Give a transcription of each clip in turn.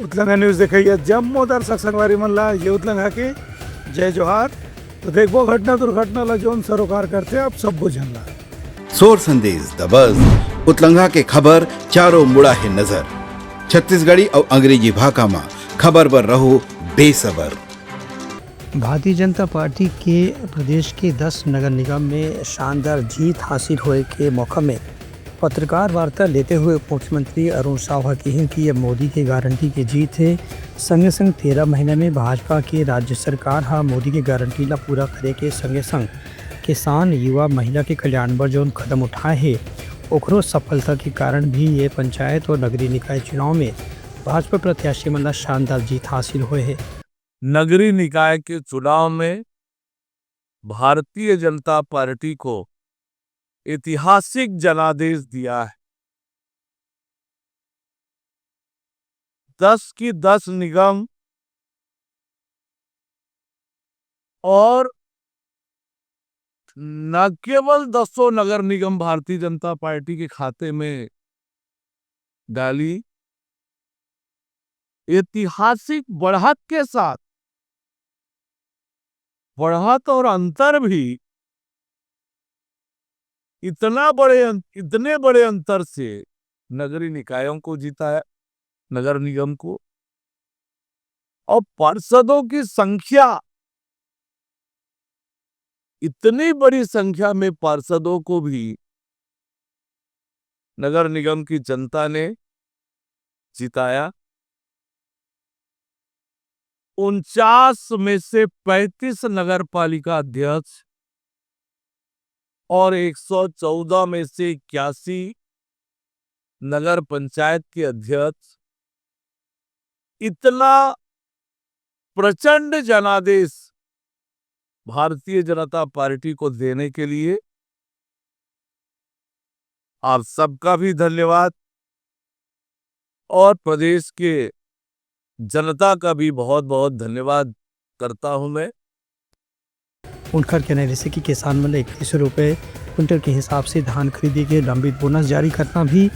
उतलंगा news देखिए जम्मू दर्शक संगवारी मनला ये उतलंगा की जय जोहार। तो देखो घटना दुर्घटना ला जोन सरोकार करते आप सब बुझनला सोर संदेश दबज उतलंगा के खबर चारों मुड़ा है नजर छत्तीसगढ़ी और अंग्रेजी भाषा में खबर पर रहो बेसबर। भारतीय जनता पार्टी के प्रदेश के 10 नगर निगम में शानदार जीत हासिल होने के मौका में पत्रकार वार्ता लेते हुए मुख्यमंत्री अरुण साव कही कि यह मोदी की गारंटी की जीत है। संगे संग 13 महीने में भाजपा की राज्य सरकार मोदी की गारंटी ला पूरा करे के संगे संग किसान युवा महिला के कल्याण पर जो कदम उठाए है ओकरो सफलता के कारण भी ये पंचायत और नगरीय निकाय चुनाव में भाजपा प्रत्याशी मन शानदार जीत हासिल हुए है। नगरीय निकाय के चुनाव में भारतीय जनता पार्टी को ऐतिहासिक जनादेश दिया है। 10 की 10 निगम और न केवल 10 नगर निगम भारतीय जनता पार्टी के खाते में डाली, ऐतिहासिक बढ़त के साथ बढ़त और अंतर भी इतने बड़े अंतर से नगरीय निकायों को जीता है, नगर निगम को। और पार्षदों की संख्या, इतनी बड़ी संख्या में पार्षदों को भी नगर निगम की जनता ने जिताया। 49 में से 35 नगर पालिका अध्यक्ष और 114 में से 81 नगर पंचायत के अध्यक्ष, इतना प्रचंड जनादेश भारतीय जनता पार्टी को देने के लिए आप सबका भी धन्यवाद और प्रदेश के जनता का भी बहुत बहुत धन्यवाद करता हूं मैं। उनकर कहना है कि किसान मन 31 रुपये क्विंटल के हिसाब से धान खरीदी के लंबित बोनस जारी करना भी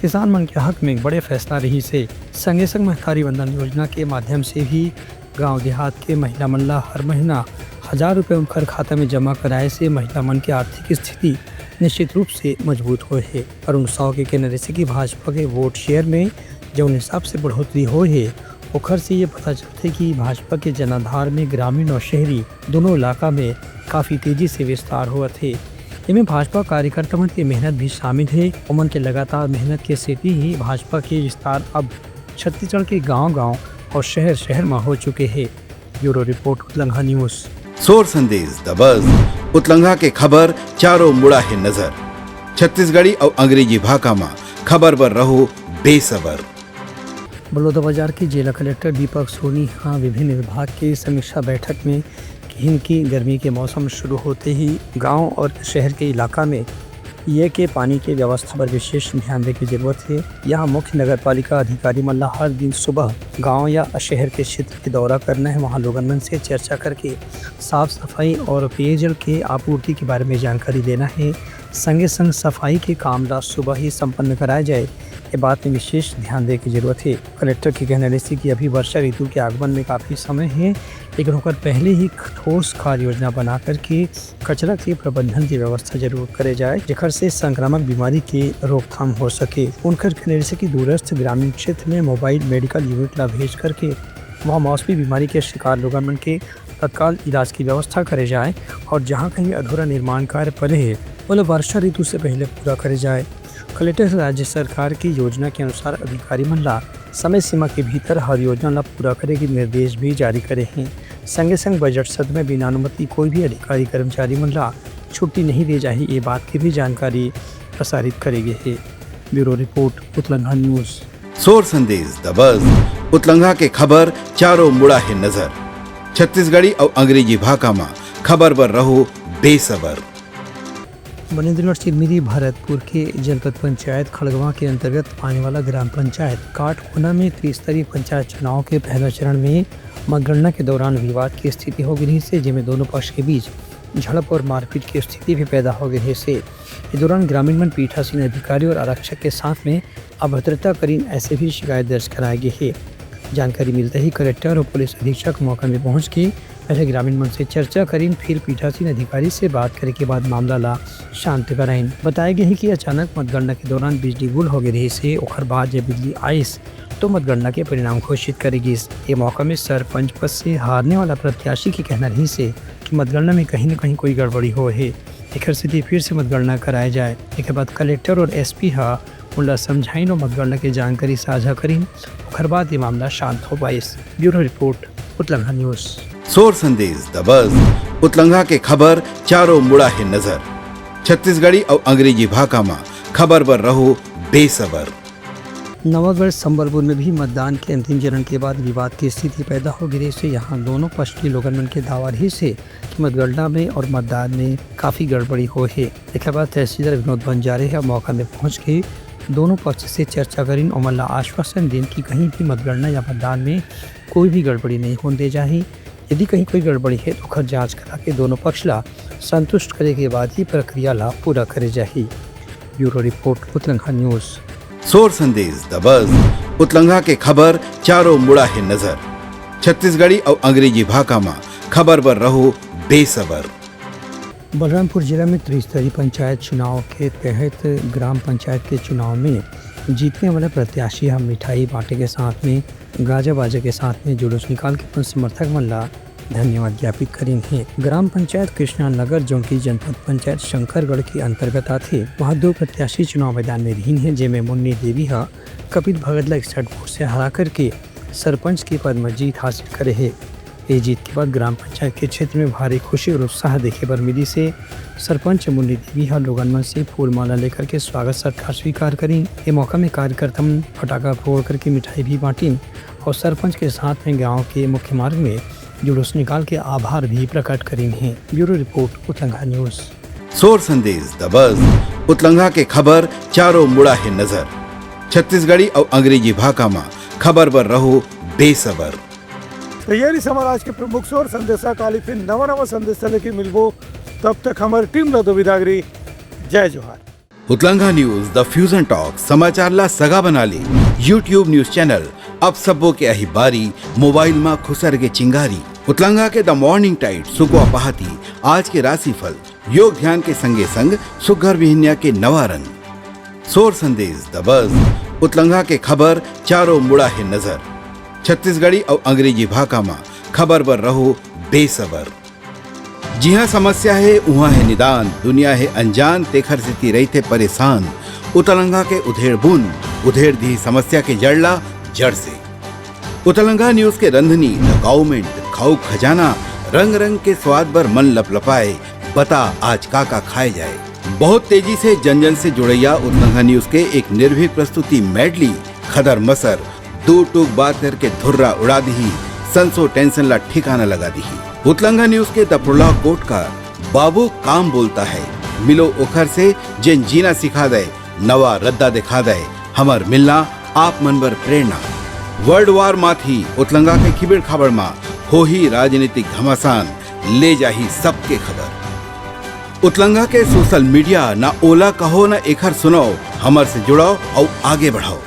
किसान मन के हक में बड़े फैसला रही से। संगे संग महकारी वंदन योजना के माध्यम से भी गांव देहात के महिला मन ला हर महीना 1000 रुपये उनकर खाता में जमा कराए से महिला मन की आर्थिक स्थिति निश्चित रूप से मजबूत हुए है। अरुण साव के कहना है कि भाजपा के वोट शेयर में जो हिसाब से बढ़ोतरी हो है ओखर से ये पता चलते कि भाजपा के जनाधार में ग्रामीण और शहरी दोनों इलाका में काफ़ी तेजी से विस्तार हुआ थे। इनमें भाजपा कार्यकर्ता मन की मेहनत भी शामिल है। उमन के लगातार मेहनत के सेती ही भाजपा के विस्तार अब छत्तीसगढ़ के गांव-गांव और शहर में हो चुके हैं। ब्यूरो रिपोर्ट उतलंगा न्यूज़। सोर संदेश दबज उतलंगा के खबर चारों मुड़ा है नजर छत्तीसगढ़ी और अंग्रेजी भाषा में खबर पर रहो बेसबर। बलौदाबाजार के जिला कलेक्टर दीपक सोनी विभिन्न विभाग की समीक्षा बैठक में कहीं की गर्मी के मौसम शुरू होते ही गांव और शहर के इलाका में ये के पानी की व्यवस्था पर विशेष ध्यान देने की जरूरत है। यहाँ मुख्य नगर पालिका अधिकारी मल्ला हर दिन सुबह गांव या शहर के क्षेत्र के दौरा करना है। वहाँ लोगों मन से चर्चा करके साफ सफाई और पेयजल के आपूर्ति के बारे में जानकारी लेना है। संगे संग सफाई के काम सुबह ही संपन्न कराया जाए, ये बात में विशेष ध्यान देने की जरूरत है। कलेक्टर की कहना है कि अभी वर्षा ऋतु के आगमन में काफ़ी समय है, लेकिन होकर पहले ही ठोस कार्य योजना बना करके कचरा के प्रबंधन की व्यवस्था जरूर करे जाए, जेकर से संक्रामक बीमारी की रोकथाम हो सके। उनकर कहना है कि दूरस्थ ग्रामीण क्षेत्र में मोबाइल मेडिकल यूनिट ला भेज करके वहाँ मौसमी बीमारी के शिकार लोगों मन के तत्काल इलाज की व्यवस्था करे जाए और जहाँ कहीं अधूरा निर्माण कार्य पड़े है वो वर्षा ऋतु से पहले पूरा करे जाए। कलेक्टर राज्य सरकार की योजना के अनुसार अधिकारी मन ला समय सीमा के भीतर हर योजना ला पूरा करे के निर्देश भी जारी करे हैं। संगे संग बजट सत्र में बिना अनुमति कोई भी अधिकारी कर्मचारी मन ला छुट्टी नहीं दी जाए, ये बात की भी जानकारी प्रसारित करेगी है। ब्यूरो रिपोर्ट उतलंगा न्यूज़। सोर संदेश दबज उतलंगा के खबर चारों मुड़ा है नजर छत्तीसगढ़ी और अंग्रेजी भाषा में खबर पर रहो बेसबर। बनेन्द्रगढ़ चिरमिरी भरतपुर के जनपद पंचायत खड़गवा के अंतर्गत आने वाला ग्राम पंचायत काटकोना में त्रिस्तरीय पंचायत चुनाव के पहले चरण में मतगणना के दौरान विवाद की स्थिति हो गई से, जिसमें दोनों पक्ष के बीच झड़प और मारपीट की स्थिति भी पैदा हो गई से। इस दौरान ग्रामीण मन पीठासीन अधिकारी और आरक्षक के साथ में अभद्रता करीन ऐसे भी शिकायत दर्ज कराई गई है। जानकारी मिलते ही कलेक्टर और पुलिस अधीक्षक मौका में पहुंच के पहले ग्रामीण मन से चर्चा करीन, फिर पीठासीन अधिकारी से बात करे के बाद मामला ला शांत कराइन। बताया गया है कि अचानक मतगणना के दौरान बिजली गुल हो गई से ओखर बाद जब बिजली आइस तो मतगणना के परिणाम घोषित करेगी। ये मौका में सरपंच पद से हारने वाला प्रत्याशी के कहना रही से कि मतगणना में कहीं न कहीं कोई गड़बड़ी हो है, एक स्थिति फिर से मतगणना कराया जाए। एक बाद कलेक्टर और एसपी उनला समझाइन और मतगणना की जानकारी साझा करीन, ओखर बाद ये मामला शांत हो पाइस। ब्यूरो रिपोर्ट, उतलंघा न्यूज़। सोर संदेश द बज़ उतलंघा के खबर चारों मुड़ा है नजर। छत्तीसगढ़ी और अंग्रेजी भाषा में खबर पर रहो बेसबर। नवागढ़ संबलपुर में भी मतदान के अंतिम चरण के बाद विवाद की स्थिति पैदा हो गई से यहाँ दोनों पक्ष के लोगन के दावा रही से कि मतगणना में और मतदान में काफ़ी गड़बड़ी हो है। एक बाद तहसीलदार विनोद बंजारे है मौका में पहुँच के दोनों पक्ष से चर्चा करीन और मल्ला आश्वासन दें कि कहीं भी मतगणना या मतदान में कोई भी गड़बड़ी नहीं होने दे जाही। यदि कहीं कोई गड़बड़ी है तो खर जांच करा के दोनों पक्ष ला संतुष्ट करे के बाद ही प्रक्रिया ला पूरा करे जाही। ब्यूरो रिपोर्ट, उतलंघा न्यूज़। सोर संदेश द बज़ उतलंघा के खबर चारों मुड़ा है नजर। छत्तीसगढ़ी और अंग्रेजी भाषा में खबर पर रहो बेसबर। बलरामपुर जिला में त्रिस्तरीय पंचायत चुनाव के तहत ग्राम पंचायत के चुनाव में जीतने वाले प्रत्याशी हम मिठाई बांटे के साथ में गाजा बाजा के साथ में जुलूस निकाल के अपन समर्थक मल्ला धन्यवाद ज्ञापित करेंगे। ग्राम पंचायत कृष्णा नगर जो की जनपद पंचायत शंकरगढ़ के अंतर्गत आते वहाँ दो प्रत्याशी चुनाव मैदान में रही हैं, जिनमें मुन्नी देवी कपिल भगत ला 61 वोट से हरा करके सरपंच के पद में जीत हासिल करे है। ये जीत के बाद ग्राम पंचायत के क्षेत्र में भारी खुशी और उत्साह देखे पर मिली से सरपंच मुन्नी देवी लोगन मन से फूल माला लेकर के स्वागत सत्कार स्वीकार करी। ये मौका में कार्यकर्ता फटाखा फोड़ करके मिठाई भी बांटी और सरपंच के साथ में गांव के मुख्य मार्ग में जुलूस निकाल के आभार भी प्रकट करें हैं। ब्यूरो रिपोर्ट, उतलंघा न्यूज़। सोर संदेश द बज़ उतलंघा के खबर चारों मुड़ा है नजर। छत्तीसगढ़ी और अंग्रेजी भाषा में खबर पर रहो बेसबर। तैयारी समाज आज के प्रमुख सोर संदेशा काली फिर नवा संदेश लेके मिलबो, तब तक हमारी टीम ला दो विदागरी। जय जोहार। उतलंघा न्यूज द फ्यूजन टॉक समाचार ला सगा बना ली। यूट्यूब न्यूज चैनल अब सबो के अही बारी मोबाइल में खुसर के चिंगारी। उतलंघा के द मॉर्निंग टाइट सुगवा पहाती आज के राशिफल योग ध्यान के संगे संग सुघर विहिन्या के नवा रंग। सोर संदेश द बज़ उतलंघा के खबर चारों मुड़ा है नजर। छत्तीसगढ़ी और अंग्रेजी भाषा में खबर पर रहो बेसबर। जी हाँ, समस्या है वहाँ है निदान, दुनिया है अनजान तेखर से रहते परेशान। उतलंघा के उधेड़ बुन उधेड़ दी समस्या के जड़ला जड़ से। उतलंघा न्यूज के रंधनी द गवर्नमेंट खाऊ खजाना रंग रंग के स्वाद पर मन लपलपाए। बता आज का खाए जाए। बहुत तेजी से जन जन से जुड़ैया उतलंघा न्यूज के एक निर्भीक प्रस्तुति मेडली खदर मसर दो टूक बात करके धुर्रा उड़ा दी, संसो टेंशन ला ठिकाना लगा दी। उतलंघा न्यूज के द प्रोलॉग कोट का बाबू काम बोलता है, मिलो ओखर से जिन जीना सिखा दे, नवा रद्दा दिखा दे, हमर मिलना आप मन बर प्रेरणा। वर्ल्ड वार माथी उतलंघा के खिबड़ खबर मा हो ही राजनीतिक घमासान ले जाही सबके खबर। उतलंघा के सोशल मीडिया ना ओला कहो ना एखर सुनाओ, हमर से जुड़ाओ और आगे बढ़ाओ।